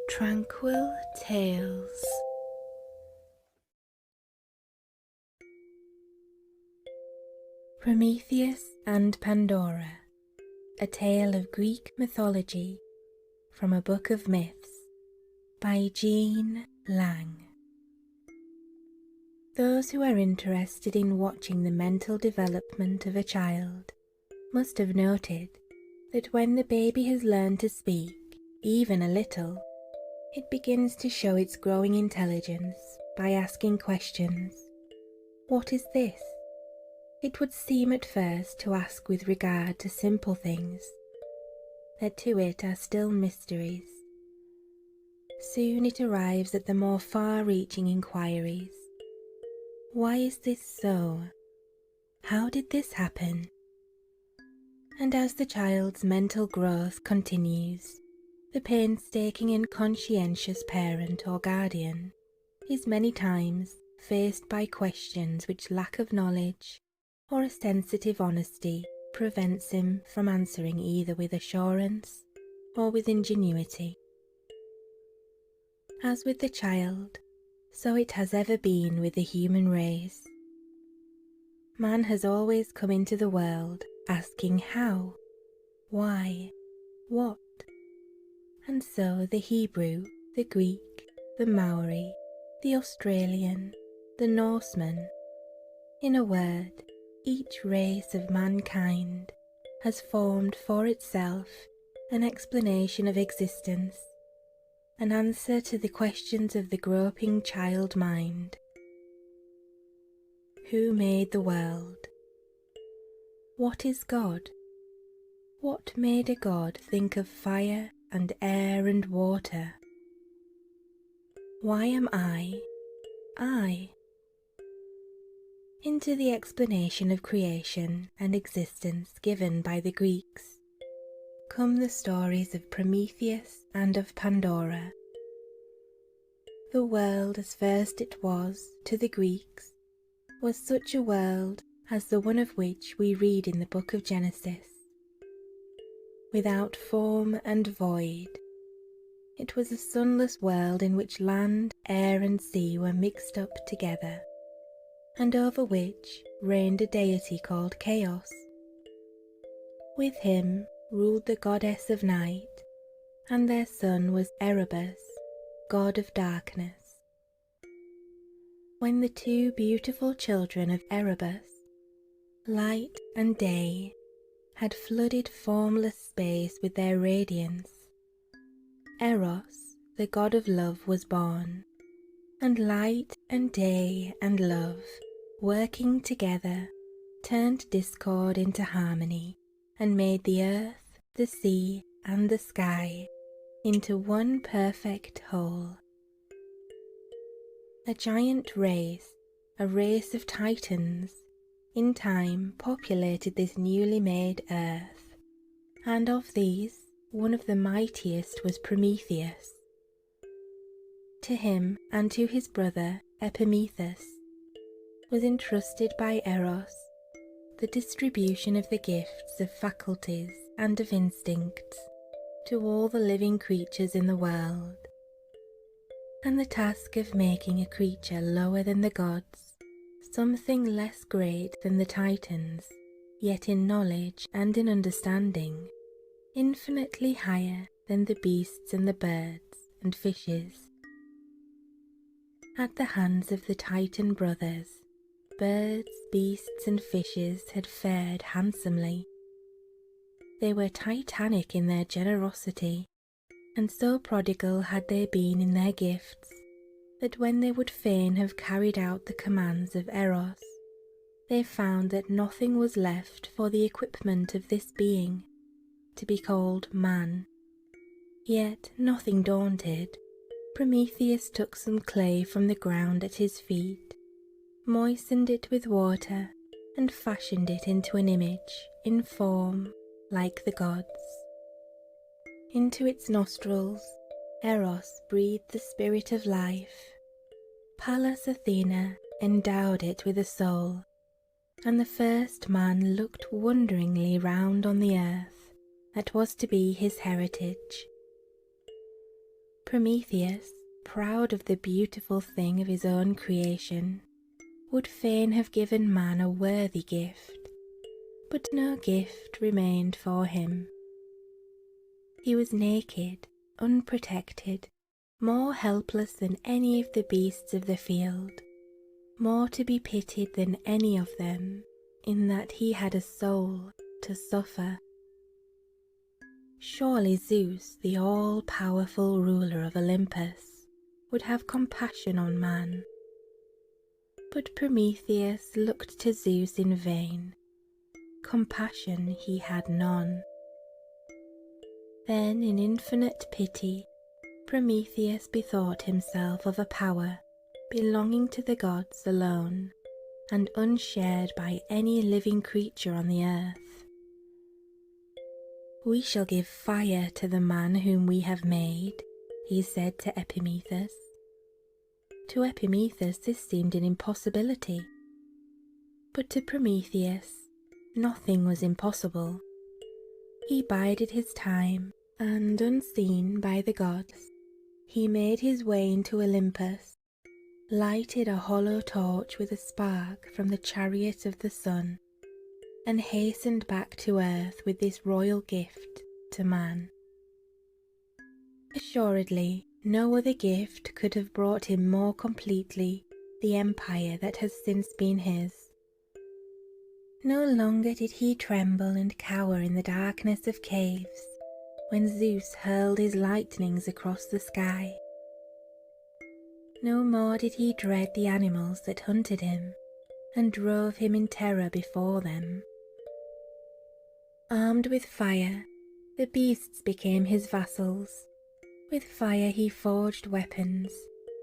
Tranquil Tales. Prometheus and Pandora, a tale of Greek mythology from a book of myths by Jean Lang. Those who are interested in watching the mental development of a child must have noted that when the baby has learned to speak, even a little, it begins to show its growing intelligence by asking questions. What is this? It would seem at first to ask with regard to simple things, that to it are still mysteries. Soon it arrives at the more far-reaching inquiries. Why is this so? How did this happen? And as the child's mental growth continues, the painstaking and conscientious parent or guardian is many times faced by questions which lack of knowledge or a sensitive honesty prevents him from answering either with assurance or with ingenuity. As with the child, so it has ever been with the human race. Man has always come into the world asking how, why, what, and so the Hebrew, the Greek, the Maori, the Australian, the Norseman, in a word, each race of mankind has formed for itself an explanation of existence, an answer to the questions of the groping child mind. Who made the world? What is God? What made a God think of fire and air and water? Why am I? Into the explanation of creation and existence given by the Greeks come the stories of Prometheus and of Pandora. The world as first it was to the Greeks was such a world as the one of which we read in the book of Genesis. Without form and void, it was a sunless world in which land, air and sea were mixed up together, and over which reigned a deity called Chaos. With him ruled the goddess of night, and their son was Erebus, god of darkness. When the two beautiful children of Erebus, Light and Day, had flooded formless space with their radiance, Eros, the god of love, was born, and Light and Day and Love, working together, turned discord into harmony and made the earth, the sea, and the sky into one perfect whole. A giant race, a race of titans, in time populated this newly made earth, and of these one of the mightiest was Prometheus. To him and to his brother Epimetheus was entrusted by Eros the distribution of the gifts of faculties and of instincts to all the living creatures in the world, and the task of making a creature lower than the gods, something less great than the Titans, yet in knowledge and in understanding, infinitely higher than the beasts and the birds and fishes. At the hands of the Titan brothers, birds, beasts and fishes had fared handsomely. They were titanic in their generosity, and so prodigal had they been in their gifts, that when they would fain have carried out the commands of Eros, they found that nothing was left for the equipment of this being, to be called man. Yet, nothing daunted, Prometheus took some clay from the ground at his feet, moistened it with water, and fashioned it into an image, in form, like the gods. Into its nostrils, Eros breathed the spirit of life. Pallas Athena endowed it with a soul, and the first man looked wonderingly round on the earth that was to be his heritage. Prometheus, proud of the beautiful thing of his own creation, would fain have given man a worthy gift, but no gift remained for him. He was naked, unprotected, more helpless than any of the beasts of the field, more to be pitied than any of them, in that he had a soul to suffer. Surely Zeus, the all-powerful ruler of Olympus, would have compassion on man. But Prometheus looked to Zeus in vain. Compassion he had none. Then in infinite pity, Prometheus bethought himself of a power belonging to the gods alone, and unshared by any living creature on the earth. "We shall give fire to the man whom we have made," he said to Epimetheus. To Epimetheus this seemed an impossibility, but to Prometheus nothing was impossible. He bided his time, and unseen by the gods, he made his way into Olympus, lighted a hollow torch with a spark from the chariot of the sun, and hastened back to earth with this royal gift to man. Assuredly, no other gift could have brought him more completely the empire that has since been his. No longer did he tremble and cower in the darkness of caves when Zeus hurled his lightnings across the sky. No more did he dread the animals that hunted him and drove him in terror before them. Armed with fire, the beasts became his vassals. With fire he forged weapons,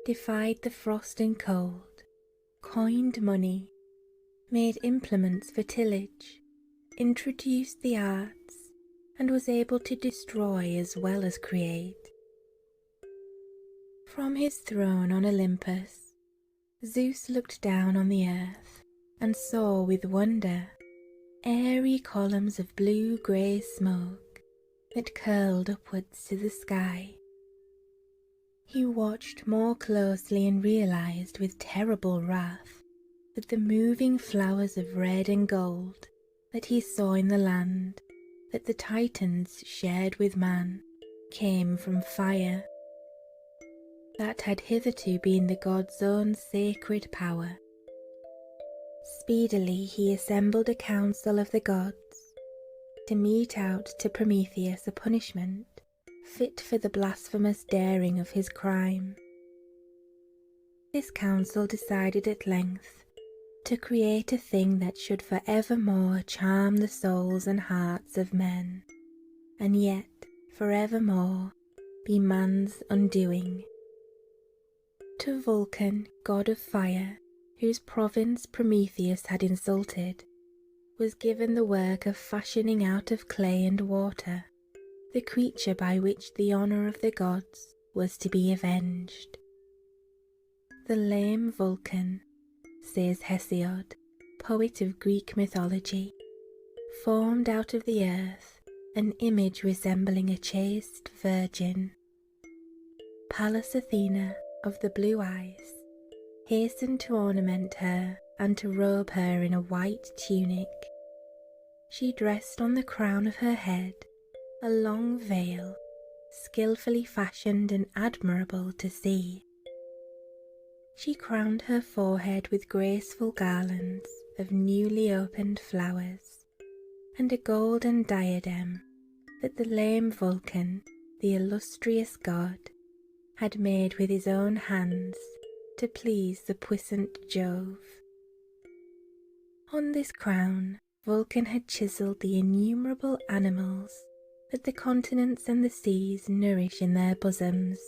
defied the frost and cold, coined money, made implements for tillage, introduced the arts, and was able to destroy as well as create. From his throne on Olympus, Zeus looked down on the earth and saw with wonder airy columns of blue-grey smoke that curled upwards to the sky. He watched more closely and realized with terrible wrath that the moving flowers of red and gold that he saw in the land that the Titans shared with man came from fire. That had hitherto been the god's own sacred power. Speedily he assembled a council of the gods to mete out to Prometheus a punishment fit for the blasphemous daring of his crime. This council decided at length to create a thing that should forevermore charm the souls and hearts of men, and yet forevermore be man's undoing. To Vulcan, god of fire, whose province Prometheus had insulted, was given the work of fashioning out of clay and water the creature by which the honour of the gods was to be avenged. The lame Vulcan, says Hesiod, poet of Greek mythology, formed out of the earth an image resembling a chaste virgin. Pallas Athena, of the blue eyes, hastened to ornament her and to robe her in a white tunic. She dressed on the crown of her head a long veil, skilfully fashioned and admirable to see. She crowned her forehead with graceful garlands of newly opened flowers, and a golden diadem that the lame Vulcan, the illustrious god, had made with his own hands to please the puissant Jove. On this crown Vulcan had chiselled the innumerable animals that the continents and the seas nourish in their bosoms,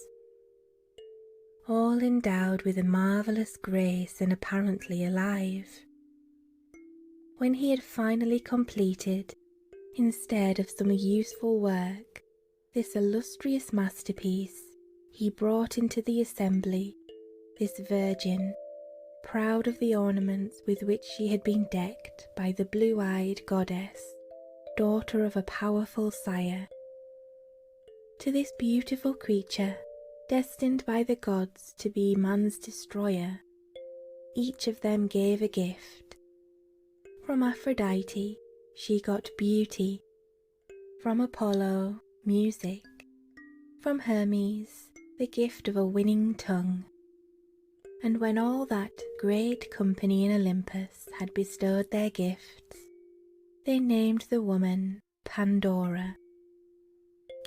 all endowed with a marvellous grace and apparently alive. When he had finally completed, instead of some useful work, this illustrious masterpiece, he brought into the assembly this virgin, proud of the ornaments with which she had been decked by the blue-eyed goddess, daughter of a powerful sire. To this beautiful creature destined by the gods to be man's destroyer, each of them gave a gift. From Aphrodite, she got beauty. From Apollo, music. From Hermes, the gift of a winning tongue. And when all that great company in Olympus had bestowed their gifts, they named the woman Pandora,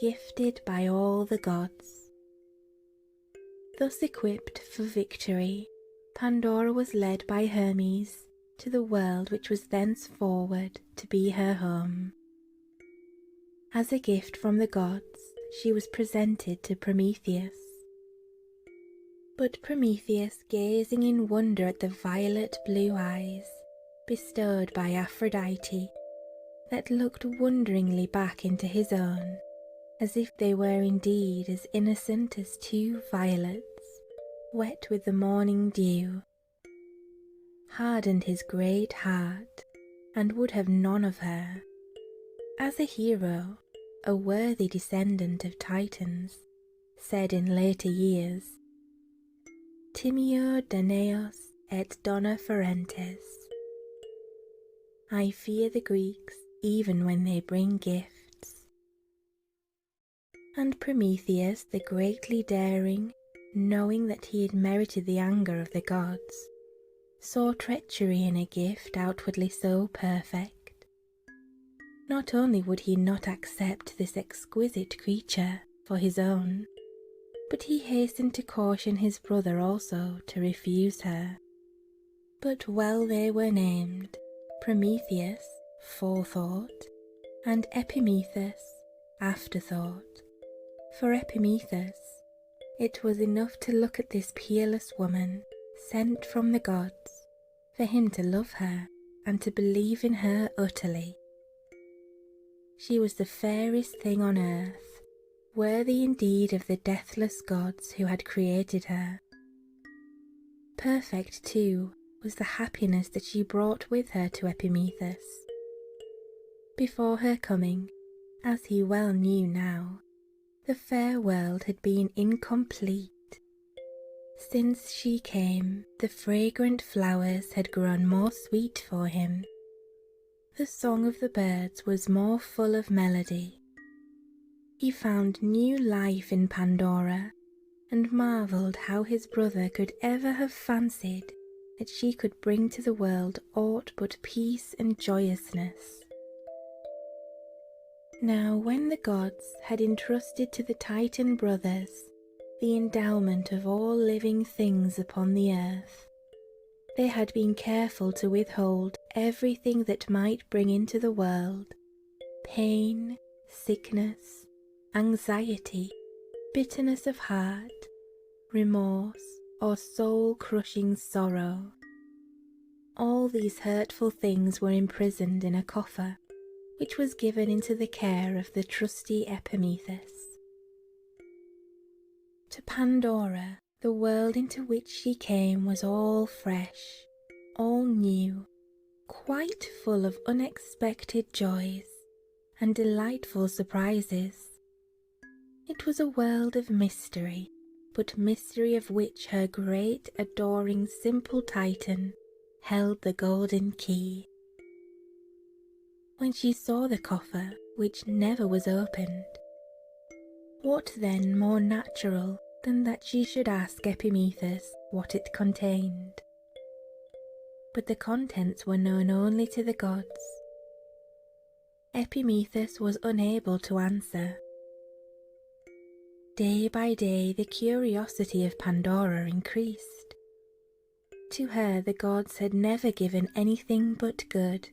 gifted by all the gods. Thus equipped for victory, Pandora was led by Hermes to the world which was thenceforward to be her home. As a gift from the gods, she was presented to Prometheus. But Prometheus, gazing in wonder at the violet blue eyes bestowed by Aphrodite, that looked wonderingly back into his own, as if they were indeed as innocent as two violets, wet with the morning dew, hardened his great heart, and would have none of her. As a hero, a worthy descendant of Titans, said in later years, Timeo Danaos et dona ferentes. I fear the Greeks even when they bring gifts. And Prometheus, the greatly daring, knowing that he had merited the anger of the gods, saw treachery in a gift outwardly so perfect. Not only would he not accept this exquisite creature for his own, but he hastened to caution his brother also to refuse her. But well they were named, Prometheus, forethought, and Epimetheus, afterthought. For Epimetheus, it was enough to look at this peerless woman, sent from the gods, for him to love her and to believe in her utterly. She was the fairest thing on earth, worthy indeed of the deathless gods who had created her. Perfect, too, was the happiness that she brought with her to Epimetheus. Before her coming, as he well knew now, the fair world had been incomplete. Since she came, the fragrant flowers had grown more sweet for him. The song of the birds was more full of melody. He found new life in Pandora, and marvelled how his brother could ever have fancied that she could bring to the world aught but peace and joyousness. Now when the gods had entrusted to the Titan brothers the endowment of all living things upon the earth, they had been careful to withhold everything that might bring into the world pain, sickness, anxiety, bitterness of heart, remorse, or soul-crushing sorrow. All these hurtful things were imprisoned in a coffer, which was given into the care of the trusty Epimetheus. To Pandora, the world into which she came was all fresh, all new, quite full of unexpected joys and delightful surprises. It was a world of mystery, but mystery of which her great, adoring, simple Titan held the golden key. When she saw the coffer, which never was opened, what then more natural than that she should ask Epimetheus what it contained? But the contents were known only to the gods. Epimetheus was unable to answer. Day by day the curiosity of Pandora increased. To her the gods had never given anything but good.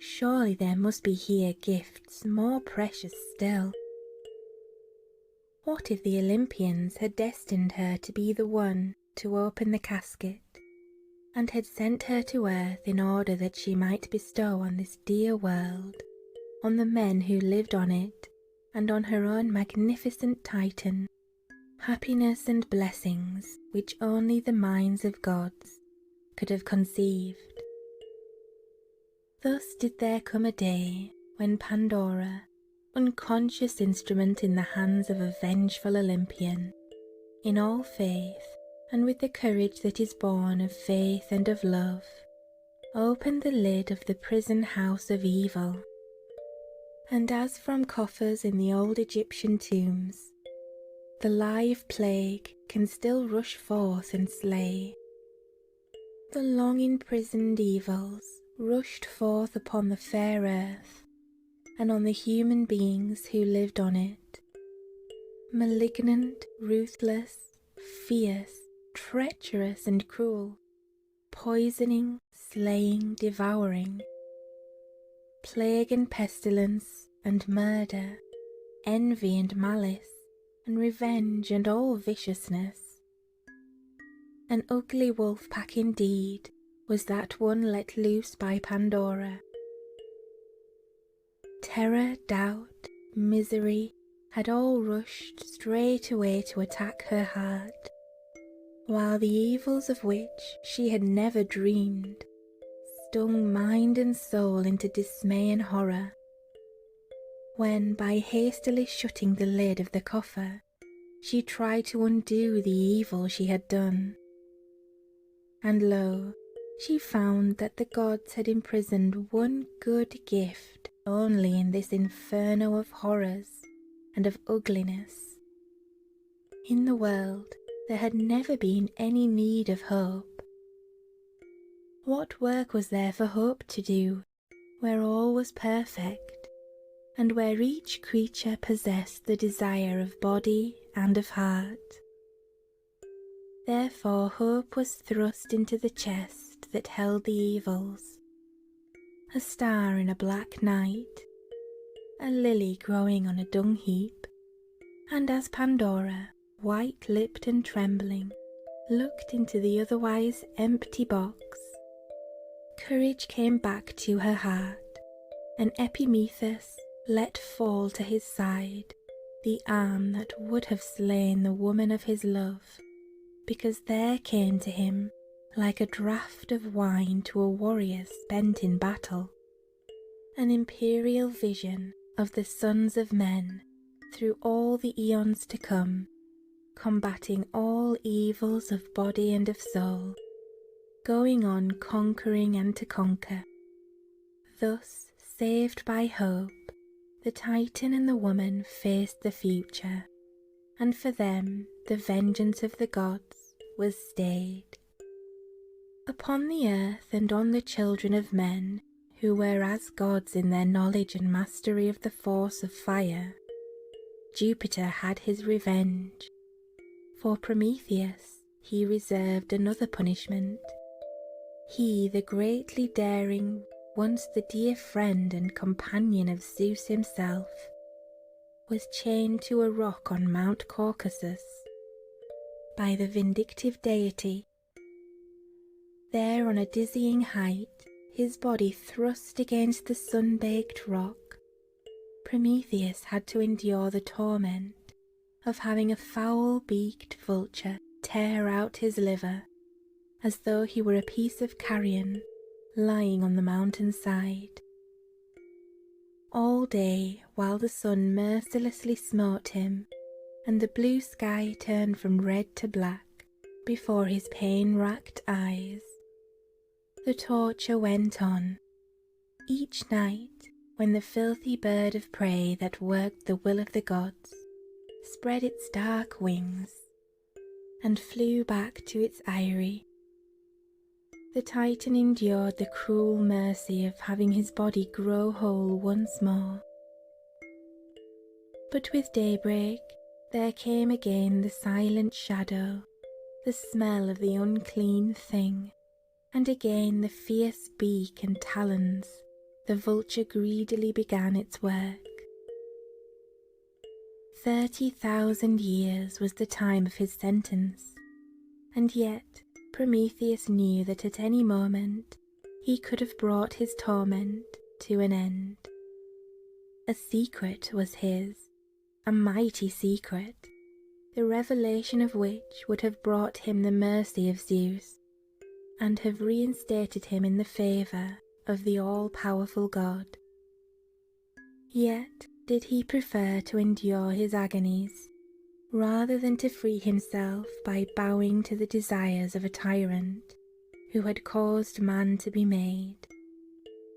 Surely there must be here gifts more precious still. What if the Olympians had destined her to be the one to open the casket, and had sent her to earth in order that she might bestow on this dear world, on the men who lived on it, and on her own magnificent Titan, happiness and blessings which only the minds of gods could have conceived? Thus did there come a day when Pandora, unconscious instrument in the hands of a vengeful Olympian, in all faith, and with the courage that is born of faith and of love, opened the lid of the prison house of evil. And as from coffers in the old Egyptian tombs, the live plague can still rush forth and slay, the long imprisoned evils rushed forth upon the fair earth and on the human beings who lived on it, malignant, ruthless, fierce, treacherous and cruel, poisoning, slaying, devouring, plague and pestilence and murder, envy and malice, and revenge and all viciousness. An ugly wolf pack indeed was that one let loose by Pandora. Terror, doubt, misery had all rushed straight away to attack her heart, while the evils of which she had never dreamed stung mind and soul into dismay and horror, when by hastily shutting the lid of the coffer she tried to undo the evil she had done. And lo, she found that the gods had imprisoned one good gift only in this inferno of horrors and of ugliness. In the world there had never been any need of hope. What work was there for hope to do, where all was perfect, and where each creature possessed the desire of body and of heart? Therefore hope was thrust into the chest that held the evils, a star in a black night, a lily growing on a dung heap, and as Pandora, white-lipped and trembling, looked into the otherwise empty box, courage came back to her heart, and Epimetheus let fall to his side the arm that would have slain the woman of his love, because there came to him, like a draught of wine to a warrior spent in battle, an imperial vision of the sons of men through all the eons to come, combating all evils of body and of soul, going on conquering and to conquer. Thus, saved by hope, the Titan and the woman faced the future, and for them the vengeance of the gods was stayed. Upon the earth and on the children of men, who were as gods in their knowledge and mastery of the force of fire, Jupiter had his revenge. For Prometheus he reserved another punishment. He, the greatly daring, once the dear friend and companion of Zeus himself, was chained to a rock on Mount Caucasus by the vindictive deity. There on a dizzying height, his body thrust against the sun-baked rock, Prometheus had to endure the torment of having a foul-beaked vulture tear out his liver, as though he were a piece of carrion lying on the mountainside. All day, while the sun mercilessly smote him, and the blue sky turned from red to black before his pain-racked eyes, the torture went on. Each night, when the filthy bird of prey that worked the will of the gods spread its dark wings and flew back to its eyrie, the Titan endured the cruel mercy of having his body grow whole once more. But with daybreak there came again the silent shadow, the smell of the unclean thing, and again the fierce beak and talons. The vulture greedily began its work. 30,000 years was the time of his sentence, and yet Prometheus knew that at any moment he could have brought his torment to an end. A secret was his, a mighty secret, the revelation of which would have brought him the mercy of Zeus, and have reinstated him in the favour of the all-powerful God. Yet did he prefer to endure his agonies, rather than to free himself by bowing to the desires of a tyrant who had caused man to be made,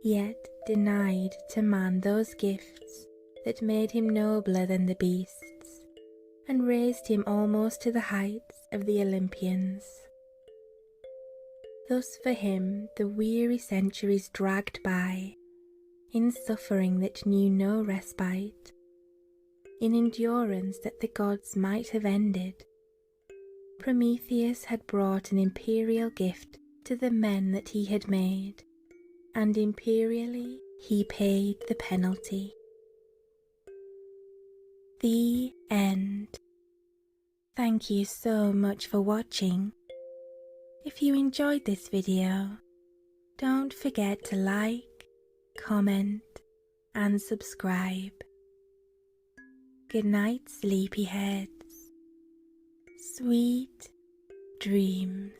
yet denied to man those gifts that made him nobler than the beasts, and raised him almost to the heights of the Olympians. Thus for him the weary centuries dragged by, in suffering that knew no respite, in endurance that the gods might have ended. Prometheus had brought an imperial gift to the men that he had made, and imperially he paid the penalty. The end. Thank you so much for watching. If you enjoyed this video, don't forget to like, comment, and subscribe. Good night, sleepyheads. Sweet dreams.